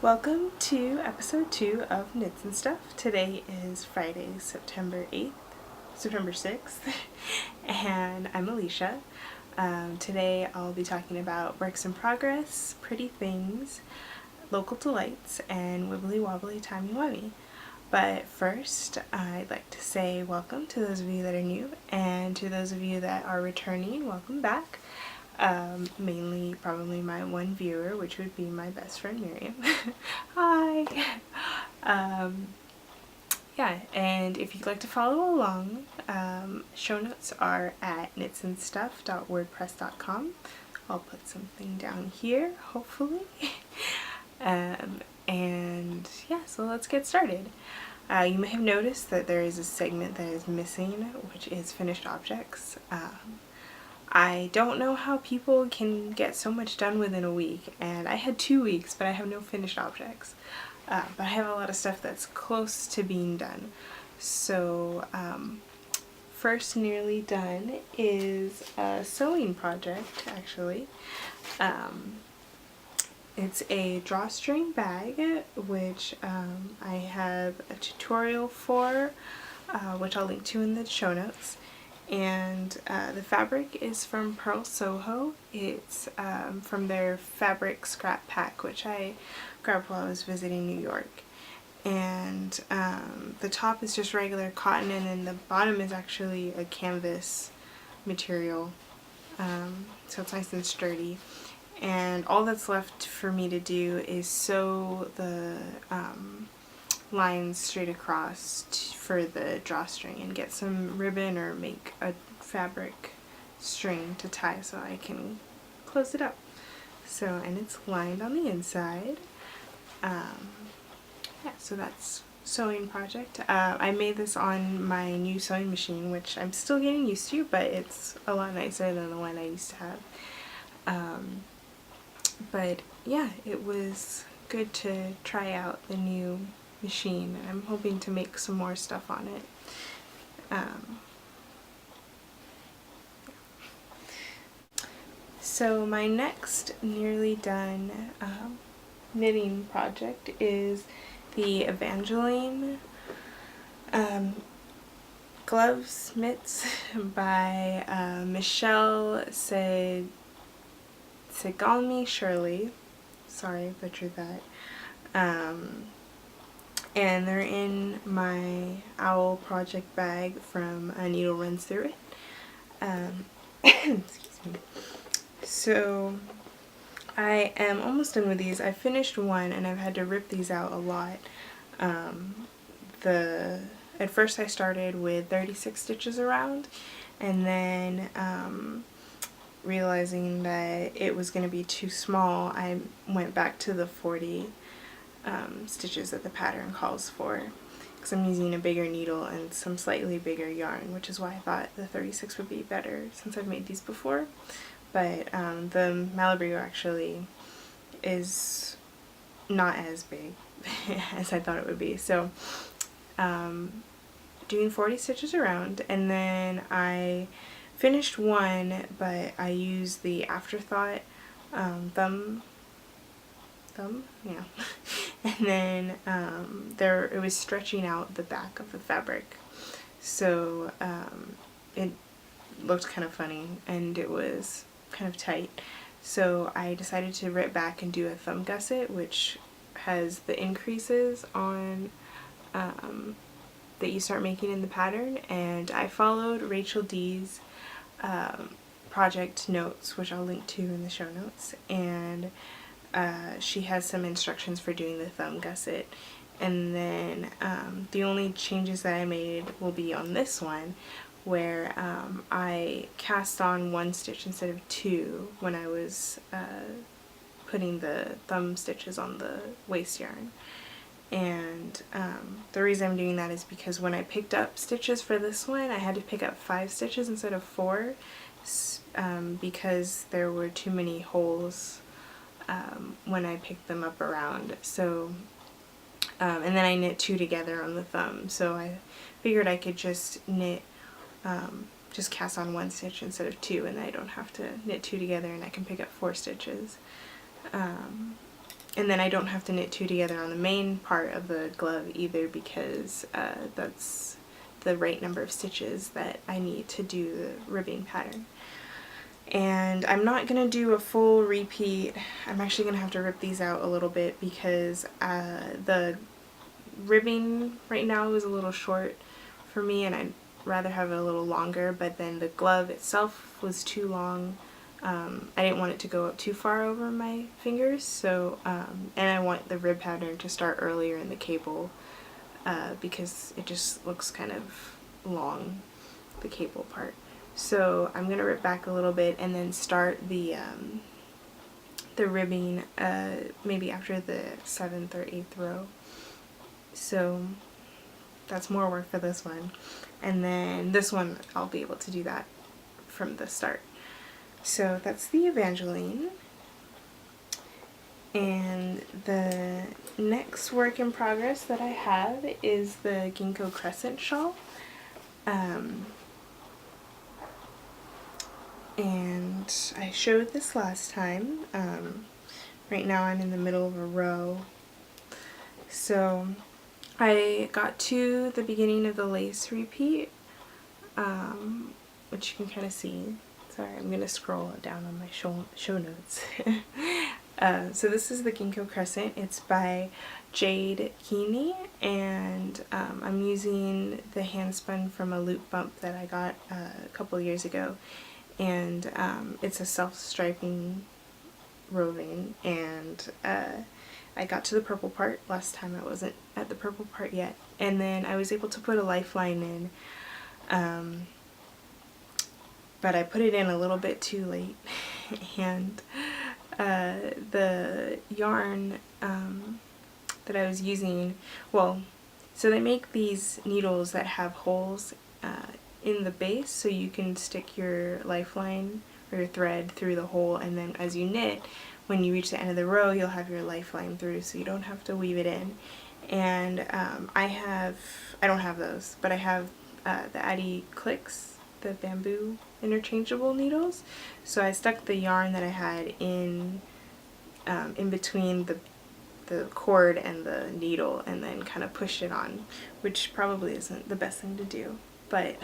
Welcome to episode 2 of Knits and Stuff. Today is Friday, September 6th, and I'm Alicia. Today I'll be talking about works in progress, pretty things, local delights, and wibbly wobbly timey wimey. But first, I'd like to say welcome to those of you that are new, and to those of you that are returning, welcome back. Mainly probably my one viewer, which would be my best friend Miriam. Hi! Yeah, and if you'd like to follow along, show notes are at knitsandstuff.wordpress.com. I'll put something down here, hopefully. And yeah, so let's get started. You may have noticed that there is a segment that is missing, which is finished objects. I don't know how people can get so much done within a week, and I had 2 weeks, but I have no finished objects. But I have a lot of stuff that's close to being done. So first nearly done is a sewing project, actually. It's a drawstring bag, which I have a tutorial for, which I'll link to in the show notes. And the fabric is from Pearl Soho. It's from their fabric scrap pack, which I grabbed while I was visiting New York. And the top is just regular cotton, and then the bottom is actually a canvas material, so it's nice and sturdy. And all that's left for me to do is sew the lines straight across for the drawstring and get some ribbon or make a fabric string to tie so I can close it up. So, and it's lined on the inside. Yeah, so that's sewing project. I made this on my new sewing machine, which I'm still getting used to, but it's a lot nicer than the one I used to have. But yeah, it was good to try out the new machine, and I'm hoping to make some more stuff on it. So my next nearly done knitting project is the Evangeline gloves mitts by Michelle Segalmi Shirley. Sorry, I butchered that. And they're in my owl project bag from A Needle Runs Through It. Excuse me. So I am almost done with these. I finished one and I've had to rip these out a lot. At first I started with 36 stitches around, and then realizing that it was going to be too small, I went back to the 40 stitches that the pattern calls for, because I'm using a bigger needle and some slightly bigger yarn, which is why I thought the 36 would be better since I've made these before. But the Malibu actually is not as big as I thought it would be. So doing 40 stitches around, and then I finished one, but I used the Afterthought thumb, yeah. And then it was stretching out the back of the fabric, so it looked kind of funny and it was kind of tight. So I decided to rip back and do a thumb gusset, which has the increases on that you start making in the pattern, and I followed Rachel D's project notes, which I'll link to in the show notes, and she has some instructions for doing the thumb gusset. And then the only changes that I made will be on this one, where I cast on 1 stitch instead of 2 when I was putting the thumb stitches on the waist yarn. And the reason I'm doing that is because when I picked up stitches for this one, I had to pick up 5 stitches instead of 4, because there were too many holes when I picked them up around. So and then I knit 2 together on the thumb, so I figured I could just knit just cast on 1 stitch instead of 2, and then I don't have to knit 2 together, and I can pick up 4 stitches. and then I don't have to knit 2 together on the main part of the glove either, because that's the right number of stitches that I need to do the ribbing pattern. And I'm not going to do a full repeat. I'm actually going to have to rip these out a little bit, because the ribbing right now is a little short for me, and I'd rather have it a little longer, but then the glove itself was too long. I didn't want it to go up too far over my fingers, so and I want the rib pattern to start earlier in the cable, because it just looks kind of long, the cable part. So I'm gonna rip back a little bit and then start the ribbing maybe after the 7th or 8th row. So that's more work for this one, and then this one I'll be able to do that from the start. So that's the Evangeline. And the next work in progress that I have is the Ginko crescent shawl. And I showed this last time. Right now I'm in the middle of a row. So I got to the beginning of the lace repeat, which you can kind of see. Sorry, I'm going to scroll down on my show notes. So this is the Ginko crescent. It's by Jade Keeney, and I'm using the hand spun from a loop bump that I got a couple years ago, and it's a self-striping roving, and I got to the purple part last time. I wasn't at the purple part yet, and then I was able to put a lifeline in, but I put it in a little bit too late, and the yarn that I was using, well, so they make these needles that have holes in the base, so you can stick your lifeline or your thread through the hole, and then as you knit, when you reach the end of the row, you'll have your lifeline through, so you don't have to weave it in. And I don't have those, but I have the Addy Clicks, the bamboo interchangeable needles. So I stuck the yarn that I had in between the cord and the needle, and then kind of pushed it on, which probably isn't the best thing to do, but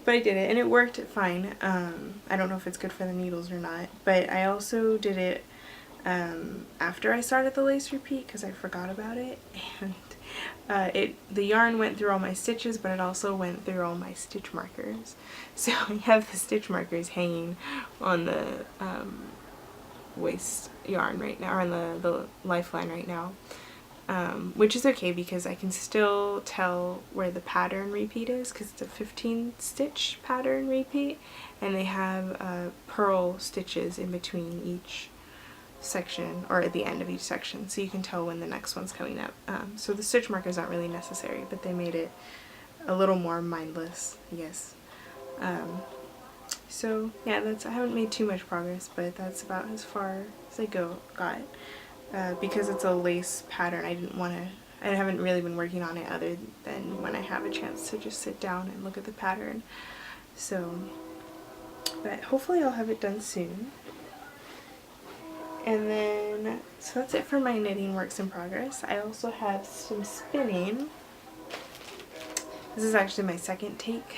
but I did it and it worked fine. I don't know if it's good for the needles or not, but I also did it after I started the lace repeat because I forgot about it, and the yarn went through all my stitches, but it also went through all my stitch markers. So I have the stitch markers hanging on the waist yarn right now, or on the lifeline right now, which is okay because I can still tell where the pattern repeat is, because it's a 15 stitch pattern repeat, and they have purl stitches in between each section, or at the end of each section, so you can tell when the next one's coming up. So the stitch markers aren't really necessary, but they made it a little more mindless, I guess. So yeah, I haven't made too much progress, but that's about as far as I got. Because it's a lace pattern, I haven't really been working on it other than when I have a chance to just sit down and look at the pattern. So, but hopefully I'll have it done soon. And then, so that's it for my knitting works in progress. I also have some spinning. This is actually my second take.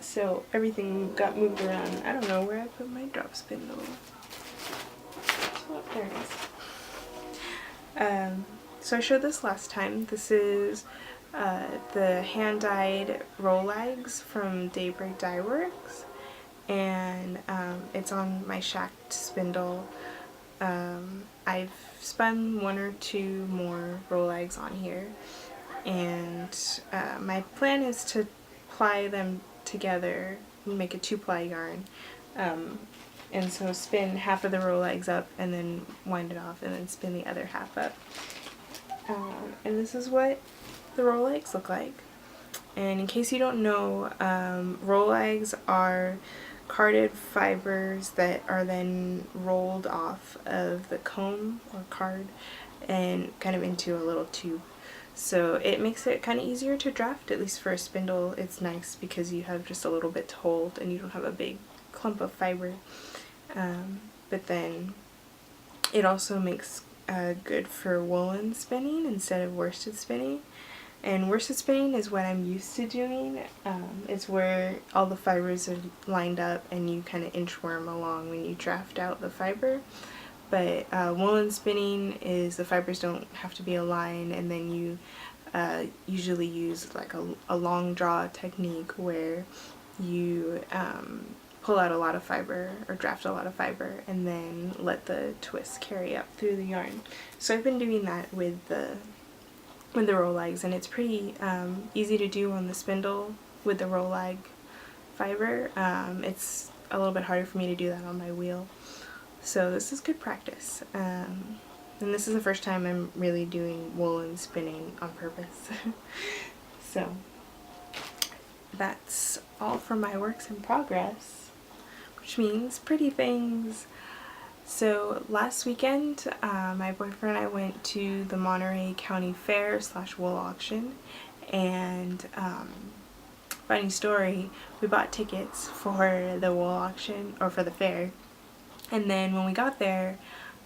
So everything got moved around. I don't know where I put my drop spindle. Oh, there it is. So I showed this last time. This is the hand-dyed Rolex from Daybreak Dye Works, and it's on my shacked spindle. I've spun 1 or 2 more Rolex on here, and my plan is to ply them together and make a 2-ply yarn, and so spin half of the Rolex up and then wind it off, and then spin the other half up. And this is what the Rolex look like. And in case you don't know, Rolex are carded fibers that are then rolled off of the comb or card and kind of into a little tube. So it makes it kind of easier to draft, at least for a spindle. It's nice because you have just a little bit to hold and you don't have a big clump of fiber. But then it also makes good for woolen spinning instead of worsted spinning. And worsted spinning is what I'm used to doing. It's where all the fibers are lined up and you kind of inchworm along when you draft out the fiber. But woolen spinning is the fibers don't have to be aligned, and then you usually use like a long draw technique where you pull out a lot of fiber or draft a lot of fiber and then let the twist carry up through the yarn. So I've been doing that with the roll legs, and it's pretty easy to do on the spindle with the roll leg fiber. It's a little bit harder for me to do that on my wheel. So this is good practice. And this is the first time I'm really doing woolen spinning on purpose. So that's all for my works in progress, which means pretty things. So last weekend, my boyfriend and I went to the Monterey County Fair / wool auction, and funny story, we bought tickets for the wool auction, or for the fair, and then when we got there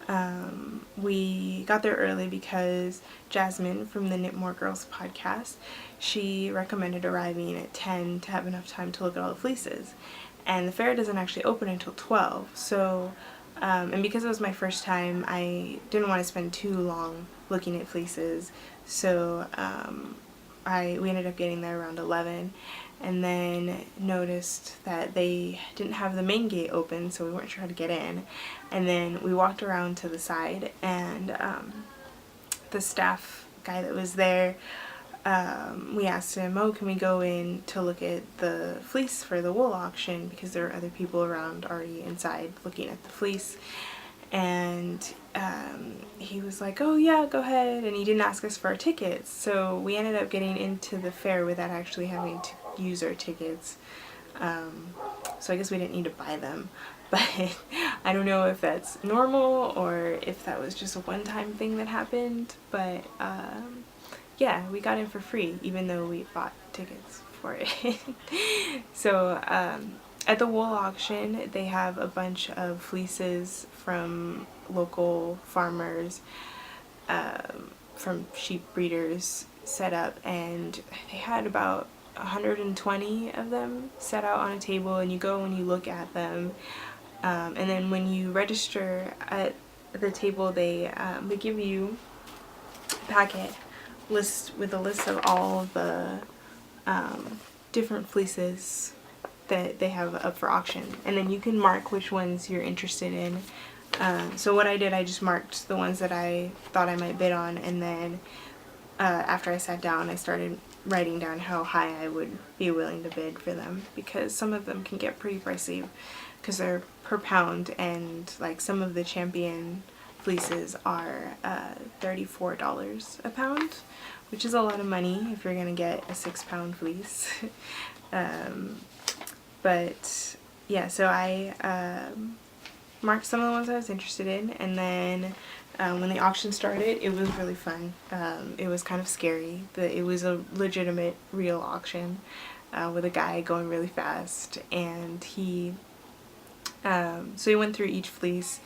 early because Jasmine from the Knit More Girls podcast, she recommended arriving at 10 to have enough time to look at all the fleeces, and the fair doesn't actually open until 12, so and because it was my first time, I didn't want to spend too long looking at fleeces, so we ended up getting there around 11, and then noticed that they didn't have the main gate open, so we weren't sure how to get in. And then we walked around to the side, and the staff guy that was there, we asked him, oh, can we go in to look at the fleece for the wool auction, because there were other people around already inside looking at the fleece. And he was like, oh yeah, go ahead, and he didn't ask us for our tickets, so we ended up getting into the fair without actually having to use our tickets. So I guess we didn't need to buy them, but I don't know if that's normal or if that was just a one-time thing that happened, but yeah, we got in for free even though we bought tickets for it. So at the wool auction, they have a bunch of fleeces from local farmers, from sheep breeders set up, and they had about 120 of them set out on a table, and you go and you look at them, and then when you register at the table, they give you a packet with a list of all of the different fleeces that they have up for auction, and then you can mark which ones you're interested in. So what I did, I just marked the ones that I thought I might bid on, and then after I sat down, I started writing down how high I would be willing to bid for them, because some of them can get pretty pricey because they're per pound, and like some of the champion fleeces are $34 a pound, which is a lot of money if you're gonna get a 6-pound fleece. But yeah, so I marked some of the ones I was interested in, and then when the auction started, it was really fun. It was kind of scary. It was a legitimate, real auction with a guy going really fast, and so he went through each fleece,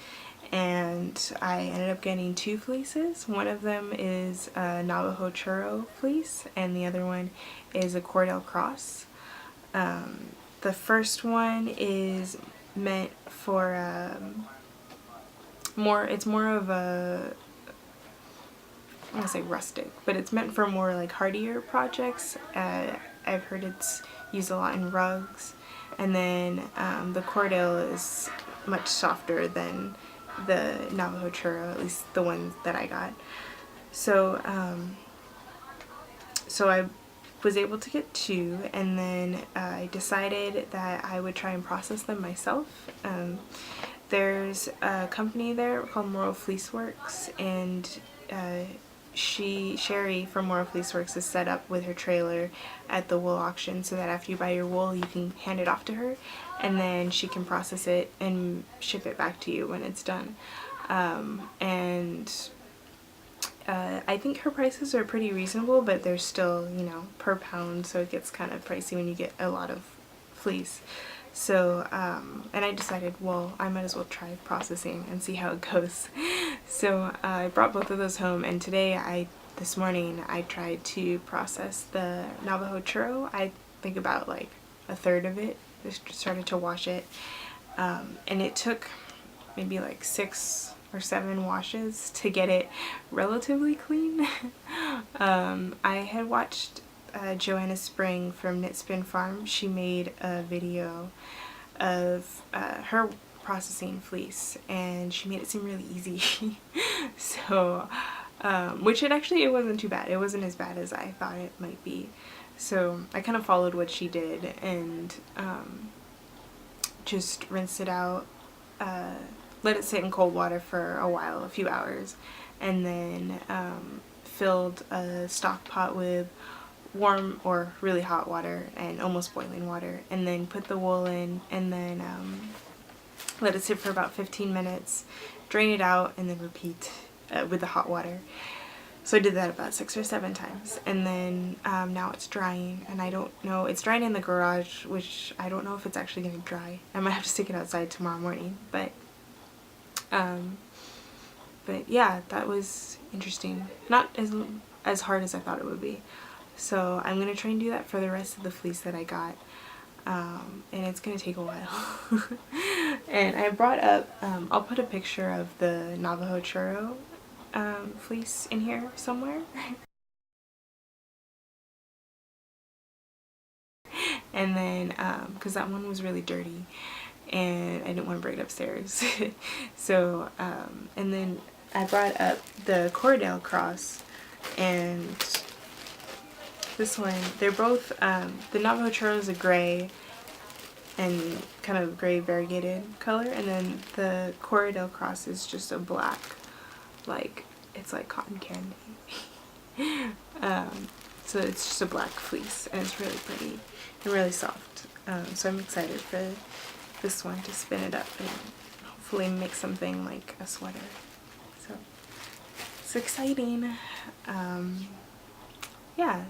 and I ended up getting 2 fleeces. One of them is a Navajo churro fleece, and the other one is a Cordell cross. The first one is meant for it's more of a, I want to say rustic, but it's meant for more like hardier projects. I've heard it's used a lot in rugs, and then the Cordell is much softer than the Navajo churro, at least the one that I got. So so I was able to get 2, and then I decided that I would try and process them myself. There's a company there called Moral Fleece Works, and Sherry from Moral Fleece Works is set up with her trailer at the wool auction, so that after you buy your wool, you can hand it off to her, and then she can process it and ship it back to you when it's done. I think her prices are pretty reasonable, but they're still, you know, per pound, so it gets kind of pricey when you get a lot of fleece. So, and I decided, well, I might as well try processing and see how it goes. So I brought both of those home, and this morning, I tried to process the Navajo churro. I think about like a third of it. Just started to wash it, and it took maybe like 6 or 7 washes to get it relatively clean. I had watched Joanna Spring from Knit Spin Farm. She made a video of her processing fleece, and she made it seem really easy. So, which it wasn't too bad. It wasn't as bad as I thought it might be. So I kind of followed what she did, and just rinsed it out, let it sit in cold water for a while, a few hours, and then filled a stock pot with warm or really hot water and almost boiling water, and then put the wool in, and then let it sit for about 15 minutes, drain it out, and then repeat with the hot water. So I did that about 6 or 7 times, and then now it's drying, and I don't know, it's drying in the garage, which I don't know if it's actually going to dry. I might have to stick it outside tomorrow morning, but yeah, that was interesting. Not as hard as I thought it would be. So I'm going to try and do that for the rest of the fleece that I got, and it's going to take a while. And I brought up, I'll put a picture of the Navajo churro fleece in here somewhere. And then, because that one was really dirty, and I didn't want to bring it upstairs. So, and then I brought up the Cordell cross, and this one, they're both, the Navajo churro is a gray and kind of gray variegated color, and then the Cordell cross is just a black, like, it's like cotton candy. So it's just a black fleece, and it's really pretty and really soft. So I'm excited for this one to spin it up and hopefully make something like a sweater. So it's exciting. Yeah,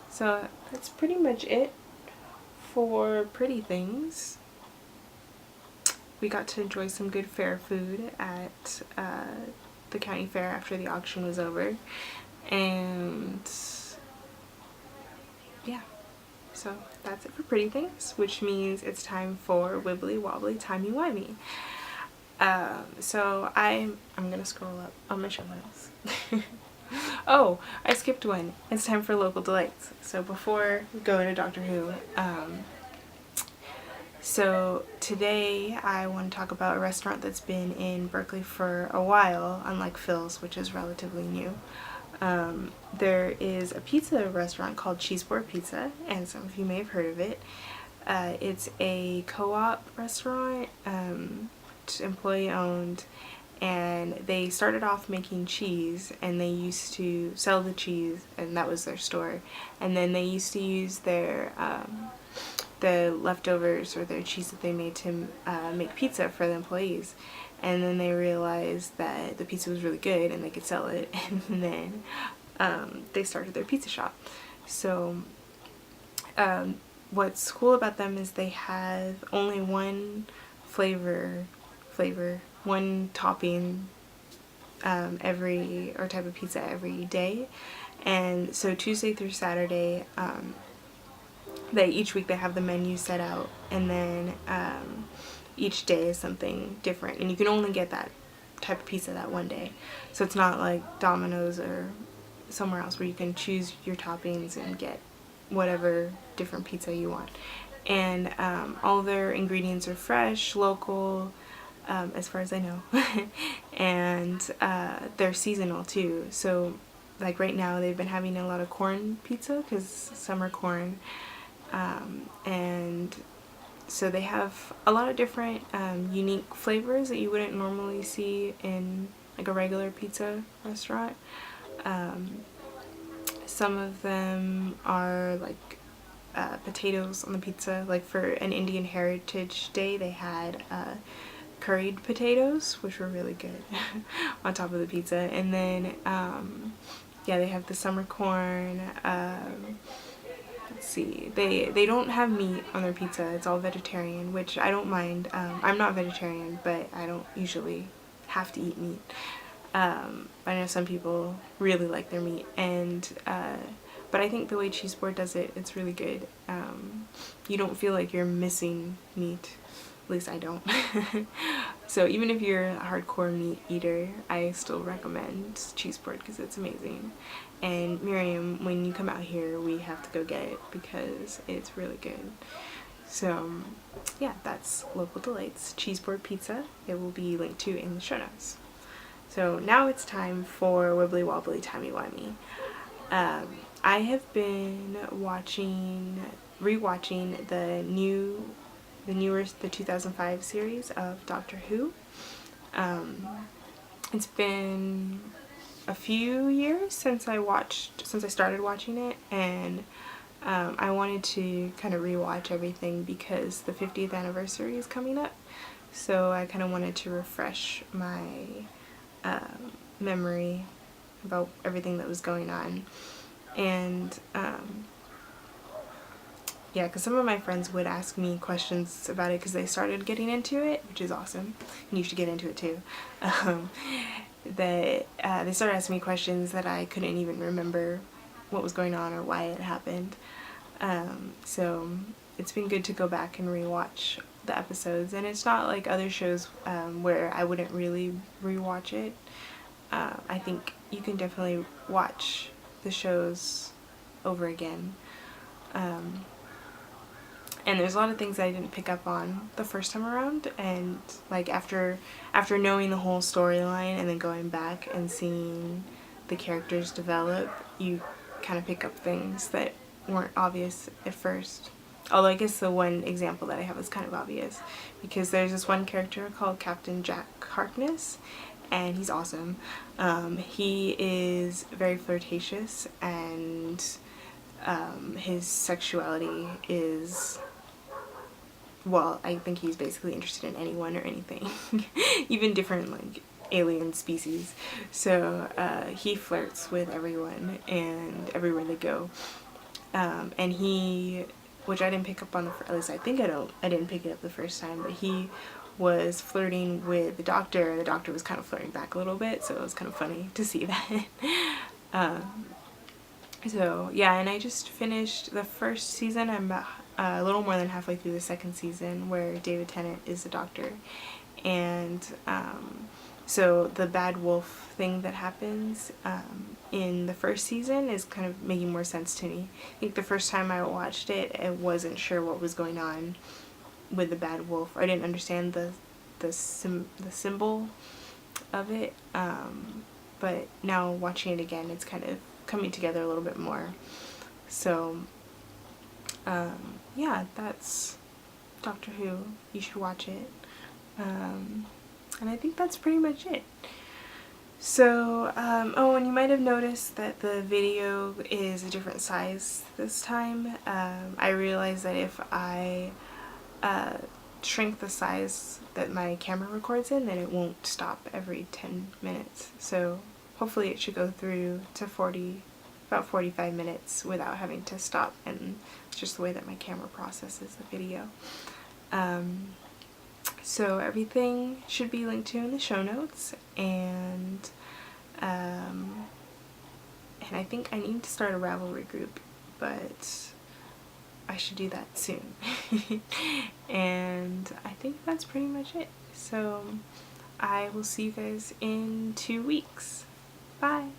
so that's pretty much it for pretty things. We got to enjoy some good fair food at the county fair after the auction was over, and yeah, so that's it for pretty things, which means it's time for wibbly wobbly timey wimey. So I'm gonna scroll up on my show notes. Oh, I skipped one. It's time for local delights. So before we go into Doctor Who, so today I want to talk about a restaurant that's been in Berkeley for a while, unlike Phil's, which is relatively new. There is a pizza restaurant called Cheeseboard Pizza, and some of you may have heard of it. It's a co-op restaurant, employee owned, and they started off making cheese, and they used to sell the cheese, and that was their store, and then they used to use their the leftovers or their cheese that they made to make pizza for the employees. And then they realized that the pizza was really good and they could sell it, and then they started their pizza shop. So what's cool about them is they have only one flavor, one topping or type of pizza every day. And so Tuesday through Saturday, each week they have the menu set out, and then each day is something different, and you can only get that type of pizza that one day. So it's not like Domino's or somewhere else where you can choose your toppings and get whatever different pizza you want. And all their ingredients are fresh, local, as far as I know. And they're seasonal too. So like right now they've been having a lot of corn pizza because summer corn. And so they have a lot of different unique flavors that you wouldn't normally see in like a regular pizza restaurant. Some of them are like potatoes on the pizza. Like for an Indian Heritage Day, they had curried potatoes, which were really good on top of the pizza. And then yeah, they have the summer corn, let's see, they don't have meat on their pizza. It's all vegetarian, which I don't mind. I'm not vegetarian, but I don't usually have to eat meat. I know some people really like their meat, and but I think the way Cheese Board does it, it's really good. You don't feel like you're missing meat. At least I don't. So even if you're a hardcore meat eater, I still recommend Cheese Board because it's amazing. And Miriam, when you come out here, we have to go get it because it's really good. So yeah, that's Local Delights Cheese Board Pizza. It will be linked to in the show notes. So now it's time for Wibbly Wobbly Timey Wimey. I have been rewatching the 2005 series of Doctor Who. It's been a few years since I started watching it, and I wanted to kind of rewatch everything because the 50th anniversary is coming up. So I kind of wanted to refresh my memory about everything that was going on. And yeah, because some of my friends would ask me questions about it because they started getting into it, which is awesome, and you should get into it too. They started asking me questions that I couldn't even remember what was going on or why it happened. So it's been good to go back and rewatch the episodes, and it's not like other shows where I wouldn't really rewatch it. I think you can definitely watch the shows over again. And there's a lot of things I didn't pick up on the first time around, and like after knowing the whole storyline and then going back and seeing the characters develop, you kind of pick up things that weren't obvious at first. Although I guess the one example that I have is kind of obvious, because there's this one character called Captain Jack Harkness, and he's awesome. He is very flirtatious, and his sexuality is, well, I think he's basically interested in anyone or anything, even different like alien species. So he flirts with everyone and everywhere they go. And he, which I didn't pick up on at least I think I didn't pick it up the first time, but he was flirting with the Doctor, and the Doctor was kind of flirting back a little bit, so it was kind of funny to see that. So yeah, and I just finished the first season. I'm a little more than halfway through the second season, where David Tennant is the Doctor, and so the bad wolf thing that happens in the first season is kind of making more sense to me. I think the first time I watched it, I wasn't sure what was going on with the bad wolf. I didn't understand the symbol of it, but now watching it again, it's kind of coming together a little bit more. So yeah, that's Doctor Who. You should watch it. And I think that's pretty much it. So, oh, and you might have noticed that the video is a different size this time. I realized that if I shrink the size that my camera records in, then it won't stop every 10 minutes. So hopefully it should go through to about 45 minutes without having to stop, and it's just the way that my camera processes the video. So everything should be linked to in the show notes, and I think I need to start a Ravelry group, but I should do that soon. And I think that's pretty much it. So I will see you guys in 2 weeks. Bye!